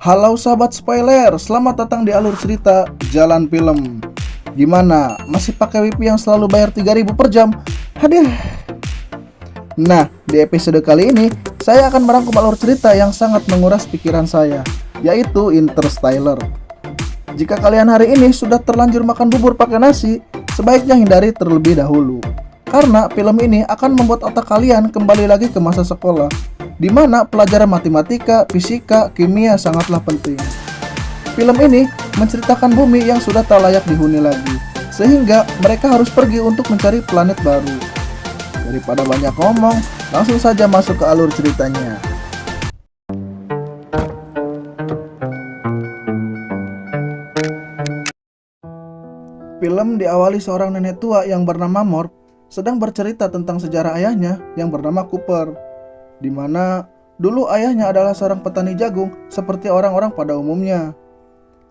Halo sahabat spoiler, selamat datang di alur cerita Jalan Film. Gimana? Masih pakai WiFi yang selalu bayar 3.000 per jam? Hadir. Nah, di episode kali ini saya akan merangkum alur cerita yang sangat menguras pikiran saya, yaitu Interstellar. Jika kalian hari ini sudah terlanjur makan bubur pakai nasi, sebaiknya hindari terlebih dahulu. Karena film ini akan membuat otak kalian kembali lagi ke masa sekolah, di mana pelajaran matematika, fisika, kimia sangatlah penting. Film ini menceritakan bumi yang sudah tak layak dihuni lagi, sehingga mereka harus pergi untuk mencari planet baru. Daripada banyak ngomong, langsung saja masuk ke alur ceritanya. Film diawali seorang nenek tua yang bernama Morph sedang bercerita tentang sejarah ayahnya yang bernama Cooper, di mana dulu ayahnya adalah seorang petani jagung seperti orang-orang pada umumnya.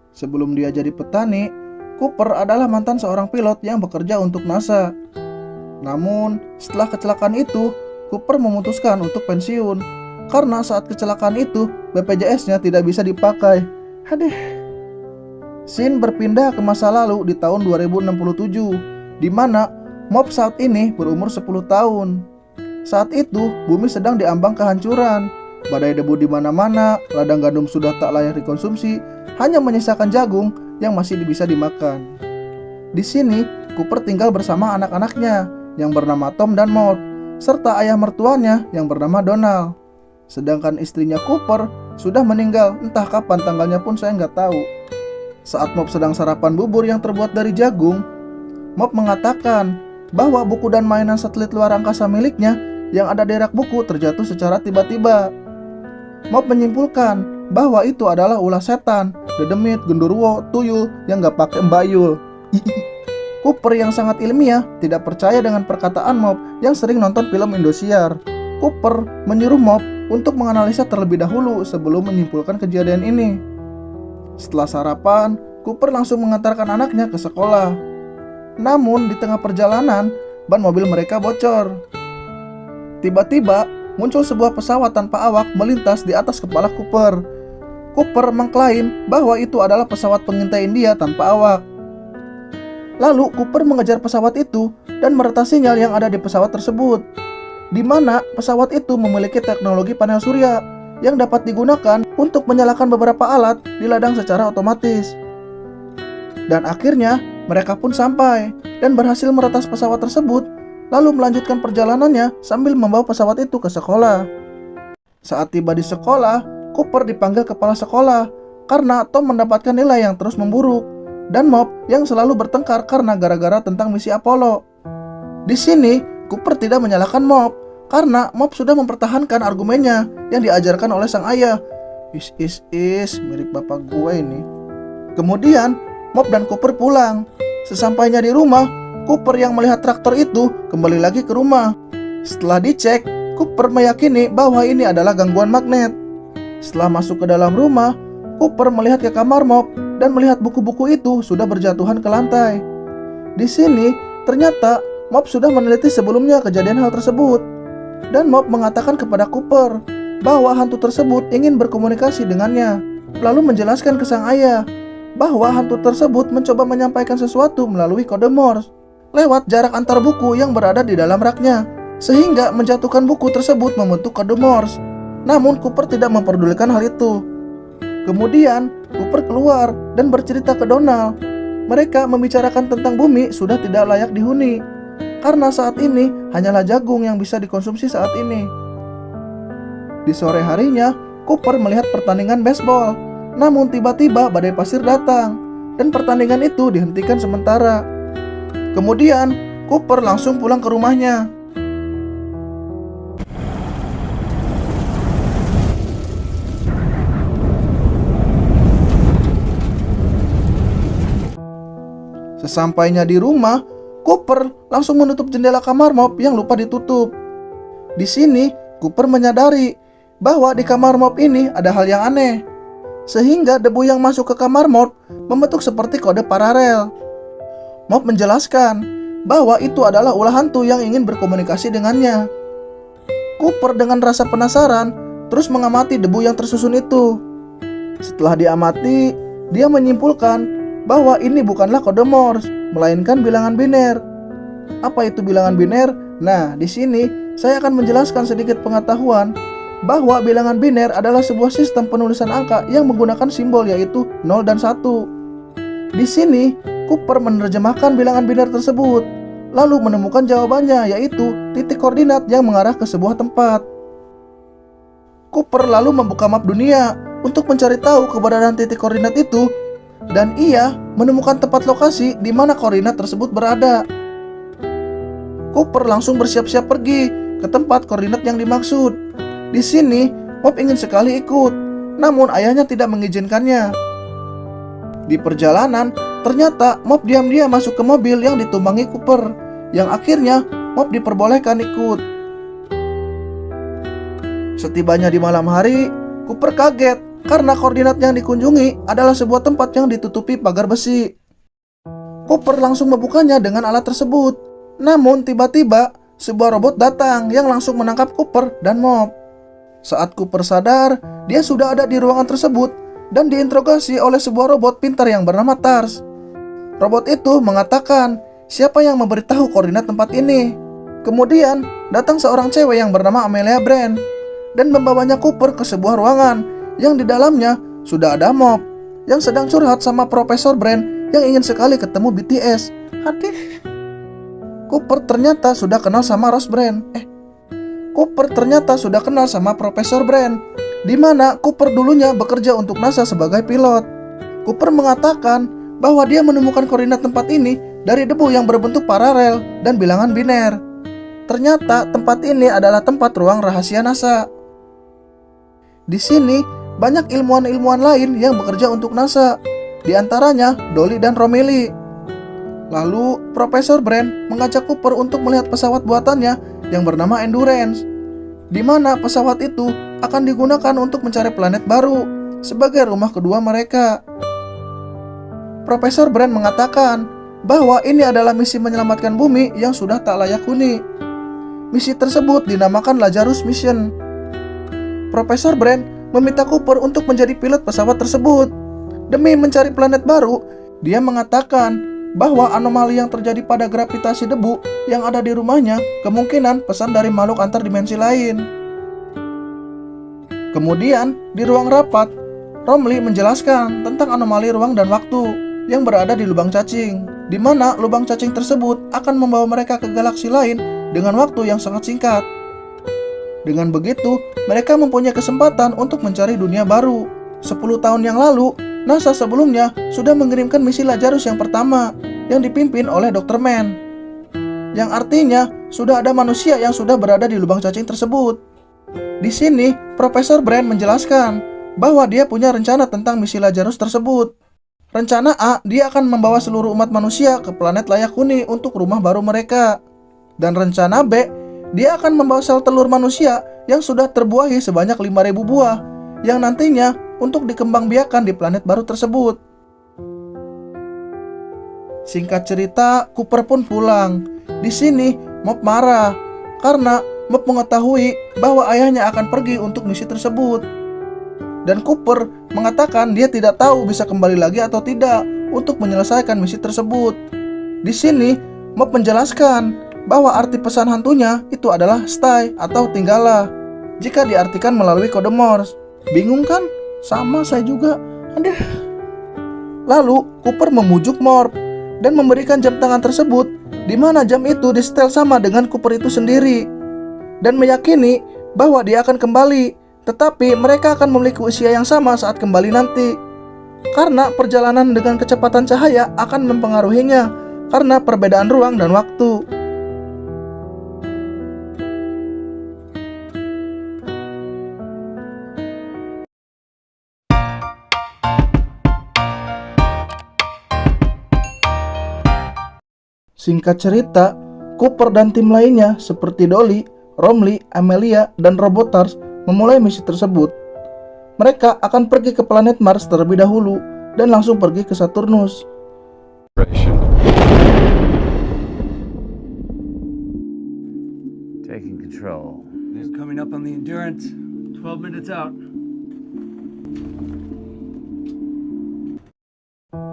Sebelum dia jadi petani, Cooper adalah mantan seorang pilot yang bekerja untuk NASA. Namun, setelah kecelakaan itu, Cooper memutuskan untuk pensiun karena saat kecelakaan itu BPJS-nya tidak bisa dipakai. Hadeh. Scene berpindah ke masa lalu di tahun 2067, di mana Morph saat ini berumur 10 tahun. Saat itu, bumi sedang diambang kehancuran. Badai debu di mana-mana, ladang gandum sudah tak layak dikonsumsi, hanya menyisakan jagung yang masih bisa dimakan. Di sini, Cooper tinggal bersama anak-anaknya yang bernama Tom dan Morph, serta ayah mertuanya yang bernama Donald. Sedangkan istrinya Cooper sudah meninggal, entah kapan tanggalnya pun saya nggak tahu. Saat Morph sedang sarapan bubur yang terbuat dari jagung, Morph mengatakan bahwa buku dan mainan satelit luar angkasa miliknya yang ada di rak buku terjatuh secara tiba-tiba. Morph menyimpulkan bahwa itu adalah ulah setan, dedemit, genderuwo, tuyul yang gak pakai mbayul. Cooper yang sangat ilmiah tidak percaya dengan perkataan Morph yang sering nonton film Indosiar. Cooper menyuruh Morph untuk menganalisa terlebih dahulu sebelum menyimpulkan kejadian ini. Setelah sarapan, Cooper langsung mengantarkan anaknya ke sekolah. Namun di tengah perjalanan, ban mobil mereka bocor. Tiba-tiba muncul sebuah pesawat tanpa awak melintas di atas kepala Cooper. Cooper mengklaim bahwa itu adalah pesawat pengintai India tanpa awak. Lalu Cooper mengejar pesawat itu dan meretas sinyal yang ada di pesawat tersebut, di mana pesawat itu memiliki teknologi panel surya yang dapat digunakan untuk menyalakan beberapa alat di ladang secara otomatis. Dan akhirnya mereka pun sampai dan berhasil meretas pesawat tersebut, lalu melanjutkan perjalanannya sambil membawa pesawat itu ke sekolah. Saat tiba di sekolah, Cooper dipanggil kepala sekolah karena Tom mendapatkan nilai yang terus memburuk dan Morph yang selalu bertengkar karena gara-gara tentang misi Apollo. Di sini, Cooper tidak menyalahkan Morph karena Morph sudah mempertahankan argumennya yang diajarkan oleh sang ayah. Mirip bapak gue ini. Kemudian, Morph dan Cooper pulang. Sesampainya di rumah, Cooper yang melihat traktor itu kembali lagi ke rumah. Setelah dicek, Cooper meyakini bahwa ini adalah gangguan magnet. Setelah masuk ke dalam rumah, Cooper melihat ke kamar Morph dan melihat buku-buku itu sudah berjatuhan ke lantai. Di sini, ternyata Morph sudah meneliti sebelumnya kejadian hal tersebut. Dan Morph mengatakan kepada Cooper bahwa hantu tersebut ingin berkomunikasi dengannya, lalu menjelaskan ke sang ayah bahwa hantu tersebut mencoba menyampaikan sesuatu melalui kode Morse lewat jarak antar buku yang berada di dalam raknya, sehingga menjatuhkan buku tersebut membentuk kode Morse. Namun Cooper tidak memperdulikan hal itu. Kemudian Cooper keluar dan bercerita ke Donald. Mereka membicarakan tentang bumi sudah tidak layak dihuni karena saat ini hanyalah jagung yang bisa dikonsumsi saat ini. Di sore harinya, Cooper melihat pertandingan baseball. Namun tiba-tiba badai pasir datang dan pertandingan itu dihentikan sementara. Kemudian Cooper langsung pulang ke rumahnya. Sesampainya di rumah, Cooper langsung menutup jendela kamar Morph yang lupa ditutup. Di sini, Cooper menyadari bahwa di kamar Morph ini ada hal yang aneh, sehingga debu yang masuk ke kamar Morph membentuk seperti kode paralel. Morph menjelaskan bahwa itu adalah ulah hantu yang ingin berkomunikasi dengannya. Cooper dengan rasa penasaran terus mengamati debu yang tersusun itu. Setelah diamati, dia menyimpulkan bahwa ini bukanlah kode Morse, melainkan bilangan biner. Apa itu bilangan biner? Nah, di sini saya akan menjelaskan sedikit pengetahuan bahwa bilangan biner adalah sebuah sistem penulisan angka yang menggunakan simbol yaitu 0 dan 1. Di sini, Cooper menerjemahkan bilangan biner tersebut, lalu menemukan jawabannya yaitu titik koordinat yang mengarah ke sebuah tempat. Cooper lalu membuka map dunia untuk mencari tahu keberadaan titik koordinat itu, dan ia menemukan tempat lokasi di mana koordinat tersebut berada. Cooper langsung bersiap-siap pergi ke tempat koordinat yang dimaksud. Di sini, Mob ingin sekali ikut, namun ayahnya tidak mengizinkannya. Di perjalanan, ternyata Mob diam-diam masuk ke mobil yang ditumpangi Cooper, yang akhirnya Mob diperbolehkan ikut. Setibanya di malam hari, Cooper kaget karena koordinat yang dikunjungi adalah sebuah tempat yang ditutupi pagar besi. Cooper langsung membukanya dengan alat tersebut. Namun tiba-tiba sebuah robot datang yang langsung menangkap Cooper dan Mob. Saat Cooper sadar, dia sudah ada di ruangan tersebut dan diinterogasi oleh sebuah robot pintar yang bernama Tars. Robot itu mengatakan siapa yang memberitahu koordinat tempat ini. Kemudian datang seorang cewek yang bernama Amelia Brand dan membawanya Cooper ke sebuah ruangan yang di dalamnya sudah ada Mob yang sedang curhat sama Profesor Brand yang ingin sekali ketemu BTS. Cooper ternyata sudah kenal sama Rose Brand. Cooper ternyata sudah kenal sama Profesor Brand, di mana Cooper dulunya bekerja untuk NASA sebagai pilot. Cooper mengatakan bahwa dia menemukan koordinat tempat ini dari debu yang berbentuk paralel dan bilangan biner. Ternyata tempat ini adalah tempat ruang rahasia NASA. Di sini banyak ilmuwan-ilmuwan lain yang bekerja untuk NASA, di antaranya Dolly dan Romilly. Lalu Profesor Brand mengajak Cooper untuk melihat pesawat buatannya yang bernama Endurance, di mana pesawat itu akan digunakan untuk mencari planet baru sebagai rumah kedua mereka. Profesor Brand mengatakan bahwa ini adalah misi menyelamatkan bumi yang sudah tak layak huni. Misi tersebut dinamakan Lazarus Mission. Profesor Brand meminta Cooper untuk menjadi pilot pesawat tersebut. Demi mencari planet baru, dia mengatakan bahwa anomali yang terjadi pada gravitasi debu yang ada di rumahnya kemungkinan pesan dari makhluk antar dimensi lain. Kemudian, di ruang rapat, Romilly menjelaskan tentang anomali ruang dan waktu yang berada di lubang cacing, di mana lubang cacing tersebut akan membawa mereka ke galaksi lain dengan waktu yang sangat singkat. Dengan begitu, mereka mempunyai kesempatan untuk mencari dunia baru. 10 tahun yang lalu, NASA sebelumnya sudah mengirimkan misi Lazarus yang pertama yang dipimpin oleh Dr. Mann, yang artinya sudah ada manusia yang sudah berada di lubang cacing tersebut. Di sini, Profesor Brand menjelaskan bahwa dia punya rencana tentang misi Lazarus tersebut. Rencana A, dia akan membawa seluruh umat manusia ke planet layak huni untuk rumah baru mereka. Dan rencana B, dia akan membawa sel telur manusia yang sudah terbuahi sebanyak 5.000 buah yang nantinya untuk dikembangbiakan di planet baru tersebut. Singkat cerita, Cooper pun pulang. Di sini, Mob marah karena Mob mengetahui bahwa ayahnya akan pergi untuk misi tersebut. Dan Cooper mengatakan dia tidak tahu bisa kembali lagi atau tidak untuk menyelesaikan misi tersebut. Di sini, Mob menjelaskan bahwa arti pesan hantunya itu adalah stay atau tinggallah jika diartikan melalui kode Morse. Bingung kan? Sama saya juga. Lalu Cooper memujuk Morp dan memberikan jam tangan tersebut, di mana jam itu disetel sama dengan Cooper itu sendiri, dan meyakini bahwa dia akan kembali, tetapi mereka akan memiliki usia yang sama saat kembali nanti. Karena perjalanan dengan kecepatan cahaya akan mempengaruhinya karena perbedaan ruang dan waktu. Singkat cerita, Cooper dan tim lainnya seperti Dolly, Romilly, Amelia, dan Robotars memulai misi tersebut. Mereka akan pergi ke planet Mars terlebih dahulu dan langsung pergi ke Saturnus. Taking control. It's coming up on the Endurance. 12 minutes out.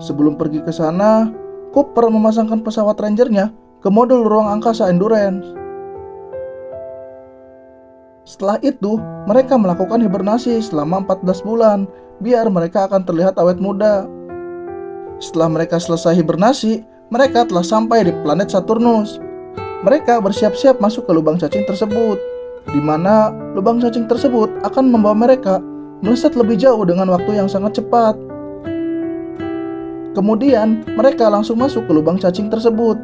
Sebelum pergi ke sana, Cooper memasangkan pesawat Rangernya ke modul ruang angkasa Endurance. Setelah itu, mereka melakukan hibernasi selama 14 bulan, biar mereka akan terlihat awet muda. Setelah mereka selesai hibernasi, mereka telah sampai di planet Saturnus. Mereka bersiap-siap masuk ke lubang cacing tersebut, di mana lubang cacing tersebut akan membawa mereka melesat lebih jauh dengan waktu yang sangat cepat. Kemudian, mereka langsung masuk ke lubang cacing tersebut.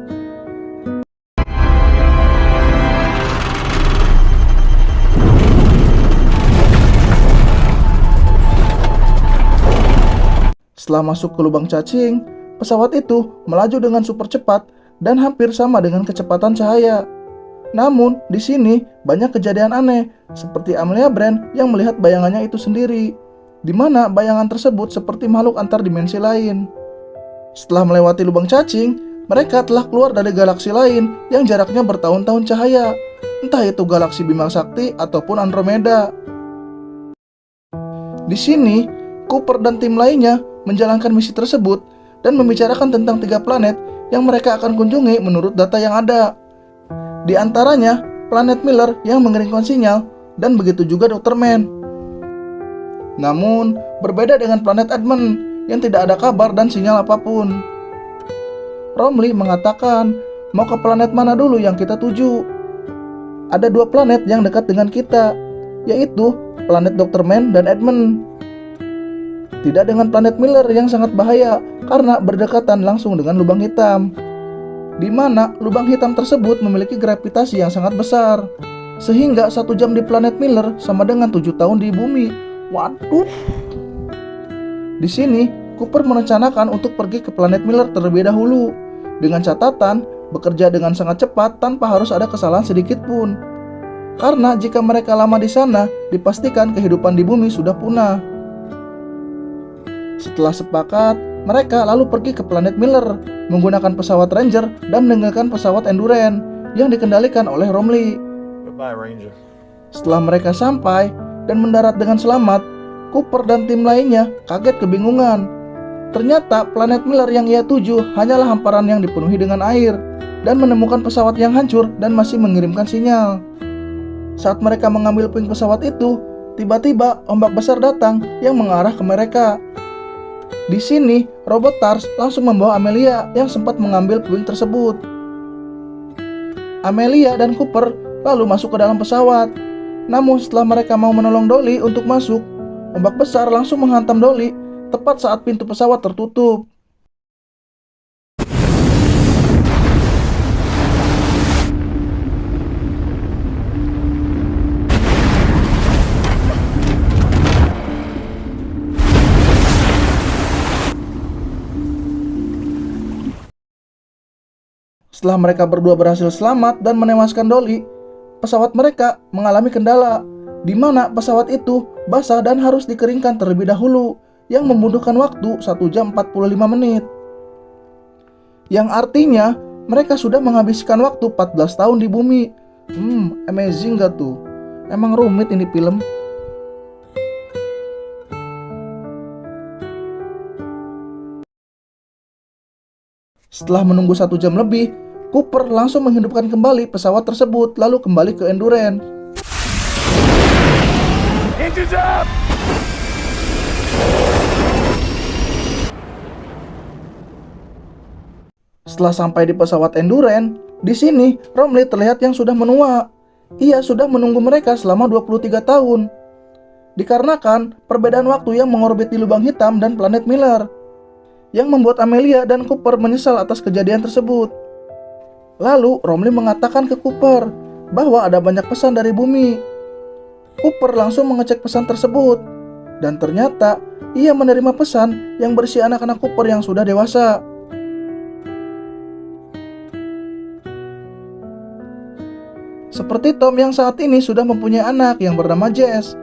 Setelah masuk ke lubang cacing, pesawat itu melaju dengan super cepat dan hampir sama dengan kecepatan cahaya. Namun, di sini banyak kejadian aneh, seperti Amelia Brand yang melihat bayangannya itu sendiri, di mana bayangan tersebut seperti makhluk antar dimensi lain. Setelah melewati lubang cacing, mereka telah keluar dari galaksi lain yang jaraknya bertahun-tahun cahaya, entah itu galaksi Bima Sakti ataupun Andromeda. Di sini, Cooper dan tim lainnya menjalankan misi tersebut dan membicarakan tentang 3 planet yang mereka akan kunjungi menurut data yang ada. Di antaranya, planet Miller yang mengirimkan sinyal dan begitu juga Dr. Man. Namun, berbeda dengan planet Edmund yang tidak ada kabar dan sinyal apapun. Romley mengatakan, mau ke planet mana dulu yang kita tuju? Ada 2 planet yang dekat dengan kita, yaitu planet Dr. Man dan Edmund. Tidak dengan planet Miller yang sangat bahaya karena berdekatan langsung dengan lubang hitam, di mana lubang hitam tersebut memiliki gravitasi yang sangat besar, sehingga 1 jam di planet Miller sama dengan 7 tahun di bumi. Waduh. Di sini, Cooper merencanakan untuk pergi ke planet Miller terlebih dahulu, dengan catatan bekerja dengan sangat cepat tanpa harus ada kesalahan sedikit pun. Karena jika mereka lama di sana, dipastikan kehidupan di bumi sudah punah. Setelah sepakat, mereka lalu pergi ke planet Miller menggunakan pesawat Ranger dan meninggalkan pesawat Endurance yang dikendalikan oleh Romley. Goodbye, Ranger. Setelah mereka sampai dan mendarat dengan selamat, Cooper dan tim lainnya kaget kebingungan. Ternyata planet Miller yang ia tuju hanyalah hamparan yang dipenuhi dengan air dan menemukan pesawat yang hancur dan masih mengirimkan sinyal. Saat mereka mengambil puing pesawat itu, tiba-tiba ombak besar datang yang mengarah ke mereka. Di sini, robot TARS langsung membawa Amelia yang sempat mengambil puing tersebut. Amelia dan Cooper lalu masuk ke dalam pesawat. Namun setelah mereka mau menolong Dolly untuk masuk, ombak besar langsung menghantam Dolly tepat saat pintu pesawat tertutup. Setelah mereka berdua berhasil selamat dan menewaskan Dolly, pesawat mereka mengalami kendala, di mana pesawat itu basah dan harus dikeringkan terlebih dahulu, yang membutuhkan waktu 1 jam 45 menit. Yang artinya, mereka sudah menghabiskan waktu 14 tahun di bumi. Amazing gak tuh? Emang rumit ini film. Setelah menunggu 1 jam lebih, Cooper langsung menghidupkan kembali pesawat tersebut lalu kembali ke Endurance. Engines up! Setelah sampai di pesawat Endurance, di sini Romley terlihat yang sudah menua. Ia sudah menunggu mereka selama 23 tahun. Dikarenakan perbedaan waktu yang mengorbiti lubang hitam dan planet Miller, yang membuat Amelia dan Cooper menyesal atas kejadian tersebut. Lalu Romley mengatakan ke Cooper bahwa ada banyak pesan dari bumi. Cooper langsung mengecek pesan tersebut, dan ternyata ia menerima pesan yang berisi anak-anak Cooper yang sudah dewasa. Seperti Tom yang saat ini sudah mempunyai anak yang bernama Jess.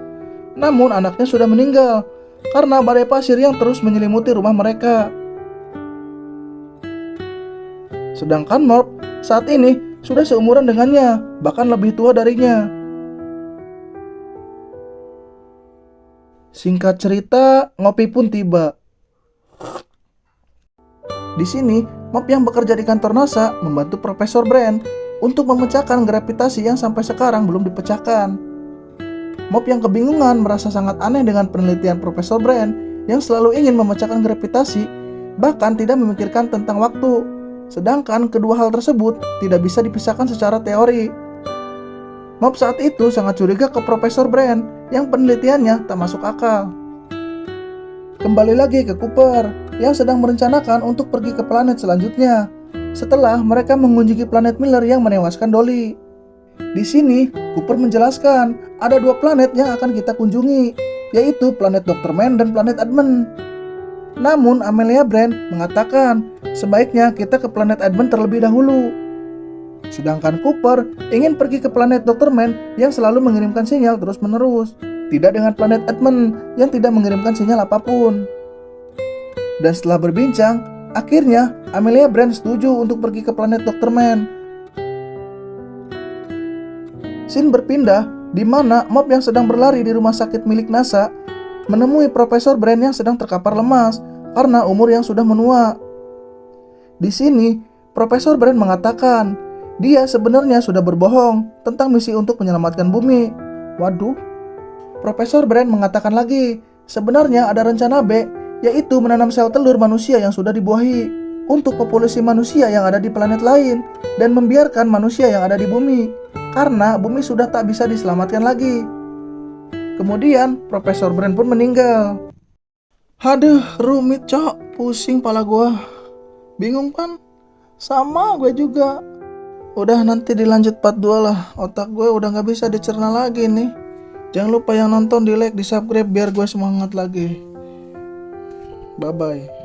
Namun anaknya sudah meninggal karena badai pasir yang terus menyelimuti rumah mereka. Sedangkan Morph saat ini sudah seumuran dengannya, bahkan lebih tua darinya. Singkat cerita, ngopi pun tiba. Di sini, Mop yang bekerja di kantor NASA membantu Profesor Brand untuk memecahkan gravitasi yang sampai sekarang belum dipecahkan. Mop yang kebingungan merasa sangat aneh dengan penelitian Profesor Brand yang selalu ingin memecahkan gravitasi, bahkan tidak memikirkan tentang waktu. Sedangkan kedua hal tersebut tidak bisa dipisahkan secara teori. Mop saat itu sangat curiga ke Profesor Brand yang penelitiannya tak masuk akal. Kembali lagi ke Cooper yang sedang merencanakan untuk pergi ke planet selanjutnya setelah mereka mengunjungi planet Miller yang menewaskan Dolly. Di sini, Cooper menjelaskan ada 2 planet yang akan kita kunjungi, yaitu planet Dr. Man dan planet Edmund. Namun Amelia Brand mengatakan sebaiknya kita ke planet Edmund terlebih dahulu. Sedangkan Cooper ingin pergi ke planet Dr. Man yang selalu mengirimkan sinyal terus-menerus, tidak dengan planet Edmund yang tidak mengirimkan sinyal apapun. Dan setelah berbincang, akhirnya Amelia Brand setuju untuk pergi ke planet Dr. Man. Scene berpindah di mana Mop yang sedang berlari di rumah sakit milik NASA menemui Profesor Brand yang sedang terkapar lemas karena umur yang sudah menua. Di sini, Profesor Brand mengatakan dia sebenarnya sudah berbohong tentang misi untuk menyelamatkan bumi. Waduh. Profesor Brand mengatakan lagi, sebenarnya ada rencana B, yaitu menanam sel telur manusia yang sudah dibuahi untuk populasi manusia yang ada di planet lain dan membiarkan manusia yang ada di bumi, karena bumi sudah tak bisa diselamatkan lagi. Kemudian, Profesor Brand pun meninggal. Aduh, rumit cok, pusing pala gua. Bingung kan? Sama gue juga. Udah nanti dilanjut part 2 lah, otak gue udah gak bisa dicerna lagi nih. Jangan lupa yang nonton di like, di subscribe biar gue semangat lagi. Bye bye.